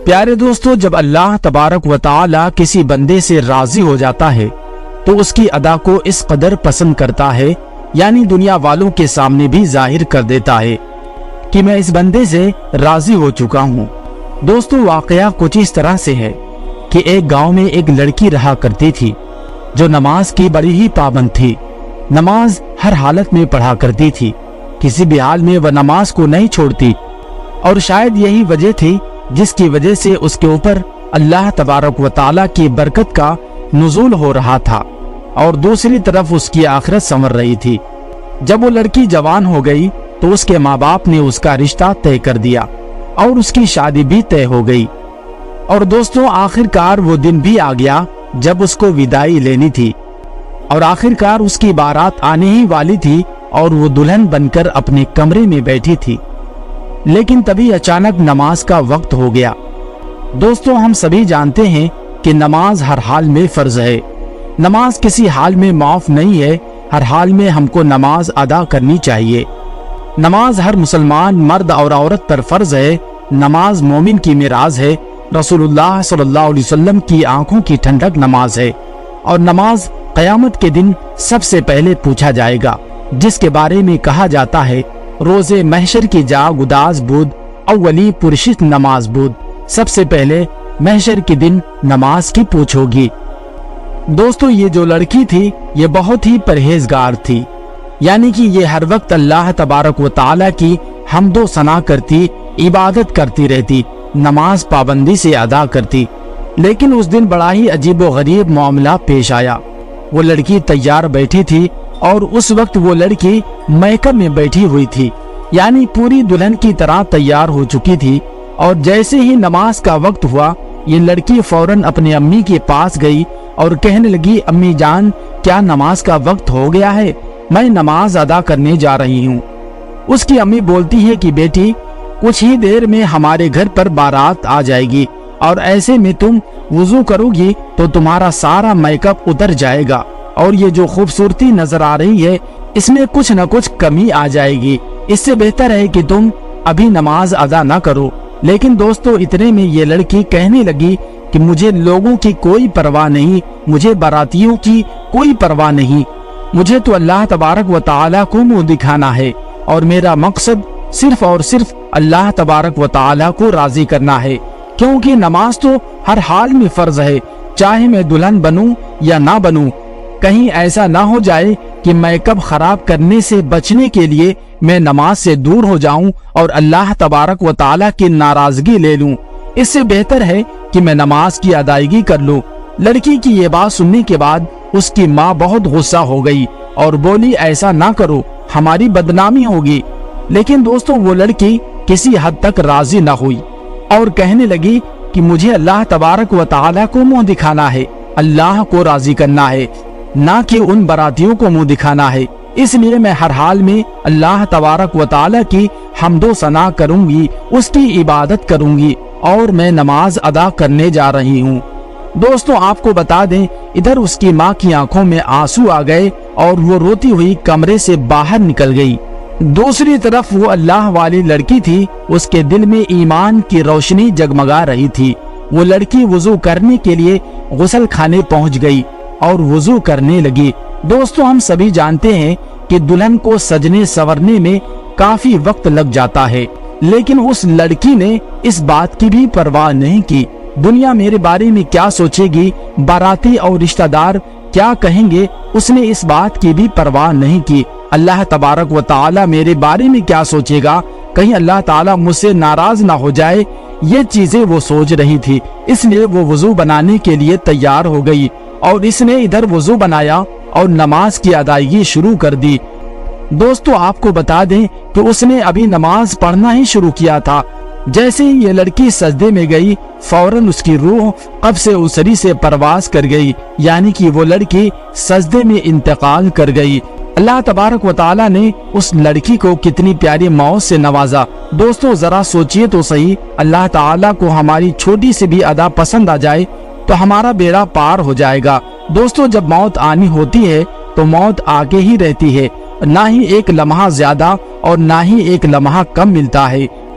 پیارے دوستو، جب اللہ تبارک و تعالی کسی بندے سے راضی ہو جاتا ہے تو اس کی ادا کو اس قدر پسند کرتا ہے، یعنی دنیا والوں کے سامنے بھی ظاہر کر دیتا ہے کہ میں اس بندے سے راضی ہو چکا ہوں۔ دوستو، واقعہ کچھ اس طرح سے ہے کہ ایک گاؤں میں ایک لڑکی رہا کرتی تھی جو نماز کی بڑی ہی پابند تھی۔ نماز ہر حالت میں پڑھا کرتی تھی، کسی بھی حال میں وہ نماز کو نہیں چھوڑتی، اور شاید یہی وجہ تھی جس کی وجہ سے اس کے اوپر اللہ تبارک و تعالیٰ کی برکت کا نزول ہو رہا تھا، اور دوسری طرف اس کی آخرت سنور رہی تھی۔ جب وہ لڑکی جوان ہو گئی تو اس کے ماں باپ نے اس کا رشتہ طے کر دیا اور اس کی شادی بھی طے ہو گئی۔ اور دوستوں، آخر کار وہ دن بھی آ گیا جب اس کو وداعی لینی تھی، اور آخر کار اس کی بارات آنے ہی والی تھی اور وہ دلہن بن کر اپنے کمرے میں بیٹھی تھی۔ لیکن تبھی اچانک نماز کا وقت ہو گیا۔ دوستوں، ہم سبھی جانتے ہیں کہ نماز ہر حال میں فرض ہے، نماز کسی حال میں معاف نہیں ہے، ہر حال میں ہم کو نماز ادا کرنی چاہیے۔ نماز ہر مسلمان مرد اور عورت پر فرض ہے۔ نماز مومن کی معراج ہے، رسول اللہ صلی اللہ علیہ وسلم کی آنکھوں کی ٹھنڈک نماز ہے، اور نماز قیامت کے دن سب سے پہلے پوچھا جائے گا، جس کے بارے میں کہا جاتا ہے روز محشر کی جا گداز بود اولی پرشت نماز بود، سب سے پہلے محشر کے دن نماز کی پوچھ ہوگی۔ دوستو، یہ جو لڑکی تھی یہ بہت ہی پرہیزگار تھی، یعنی کہ یہ ہر وقت اللہ تبارک و تعالیٰ کی حمد و ثنا کرتی، عبادت کرتی رہتی، نماز پابندی سے ادا کرتی۔ لیکن اس دن بڑا ہی عجیب و غریب معاملہ پیش آیا۔ وہ لڑکی تیار بیٹھی تھی اور اس وقت وہ لڑکی میک اپ میں بیٹھی ہوئی تھی، یعنی پوری دلہن کی طرح تیار ہو چکی تھی، اور جیسے ہی نماز کا وقت ہوا یہ لڑکی فوراً اپنی امی کے پاس گئی اور کہنے لگی، امی جان، کیا نماز کا وقت ہو گیا ہے؟ میں نماز ادا کرنے جا رہی ہوں۔ اس کی امی بولتی ہے کہ بیٹی، کچھ ہی دیر میں ہمارے گھر پر بارات آ جائے گی، اور ایسے میں تم وضو کرو گی تو تمہارا سارا میک اپ اتر جائے گا، اور یہ جو خوبصورتی نظر آ رہی ہے اس میں کچھ نہ کچھ کمی آ جائے گی، اس سے بہتر ہے کہ تم ابھی نماز ادا نہ کرو۔ لیکن دوستو، اتنے میں یہ لڑکی کہنے لگی کہ مجھے لوگوں کی کوئی پرواہ نہیں، مجھے باراتیوں کی کوئی پرواہ نہیں، مجھے تو اللہ تبارک و تعالیٰ کو منہ دکھانا ہے، اور میرا مقصد صرف اور صرف اللہ تبارک و تعالیٰ کو راضی کرنا ہے، کیونکہ نماز تو ہر حال میں فرض ہے، چاہے میں دلہن بنوں یا نہ بنوں۔ کہیں ایسا نہ ہو جائے کہ میک اپ خراب کرنے سے بچنے کے لیے میں نماز سے دور ہو جاؤں اور اللہ تبارک و تعالیٰ کی ناراضگی لے لوں، اس سے بہتر ہے کہ میں نماز کی ادائیگی کر لوں۔ لڑکی کی یہ بات سننے کے بعد اس کی ماں بہت غصہ ہو گئی اور بولی، ایسا نہ کرو، ہماری بدنامی ہوگی۔ لیکن دوستوں، وہ لڑکی کسی حد تک راضی نہ ہوئی اور کہنے لگی کہ مجھے اللہ تبارک و تعالیٰ کو منہ دکھانا ہے، اللہ کو راضی کرنا ہے، نہ کہ ان براتیوں کو منہ دکھانا ہے، اس لیے میں ہر حال میں اللہ تبارک و تعالیٰ کی حمد و ثنا کروں گی، اس کی عبادت کروں گی، اور میں نماز ادا کرنے جا رہی ہوں۔ دوستوں، آپ کو بتا دیں، ادھر اس کی ماں کی آنکھوں میں آنسو آ گئے اور وہ روتی ہوئی کمرے سے باہر نکل گئی۔ دوسری طرف وہ اللہ والی لڑکی تھی، اس کے دل میں ایمان کی روشنی جگمگا رہی تھی۔ وہ لڑکی وضو کرنے کے لیے غسل خانے پہنچ گئی اور وضو کرنے لگی۔ دوستوں، ہم سبھی جانتے ہیں کہ دلہن کو سجنے سورنے میں کافی وقت لگ جاتا ہے، لیکن اس لڑکی نے اس بات کی بھی پرواہ نہیں کی۔ دنیا میرے بارے میں کیا سوچے گی، باراتی اور رشتہ دار کیا کہیں گے، اس نے اس بات کی بھی پرواہ نہیں کی۔ اللہ تبارک و تعالیٰ میرے بارے میں کیا سوچے گا، کہیں اللہ تعالیٰ مجھ سے ناراض نہ ہو جائے، یہ چیزیں وہ سوچ رہی تھی۔ اس لیے وہ وضو بنانے کے لیے تیار ہو گئی، اور اس نے ادھر وضو بنایا اور نماز کی ادائیگی شروع کر دی۔ دوستو، آپ کو بتا دیں کہ اس نے ابھی نماز پڑھنا ہی شروع کیا تھا، جیسے ہی یہ لڑکی سجدے میں گئی فوراً اس کی روح قبض اسری سے پرواز کر گئی، یعنی کہ وہ لڑکی سجدے میں انتقال کر گئی۔ اللہ تبارک و تعالیٰ نے اس لڑکی کو کتنی پیاری موت سے نوازا۔ دوستو، ذرا سوچئے تو صحیح، اللہ تعالیٰ کو ہماری چھوٹی سی بھی ادا پسند آ جائے تو ہمارا بیڑا پار ہو جائے گا۔ دوستو، جب موت آنی ہوتی ہے تو موت آگے ہی رہتی ہے، نہ ہی ایک لمحہ زیادہ اور نہ ہی ایک لمحہ کم ملتا ہے۔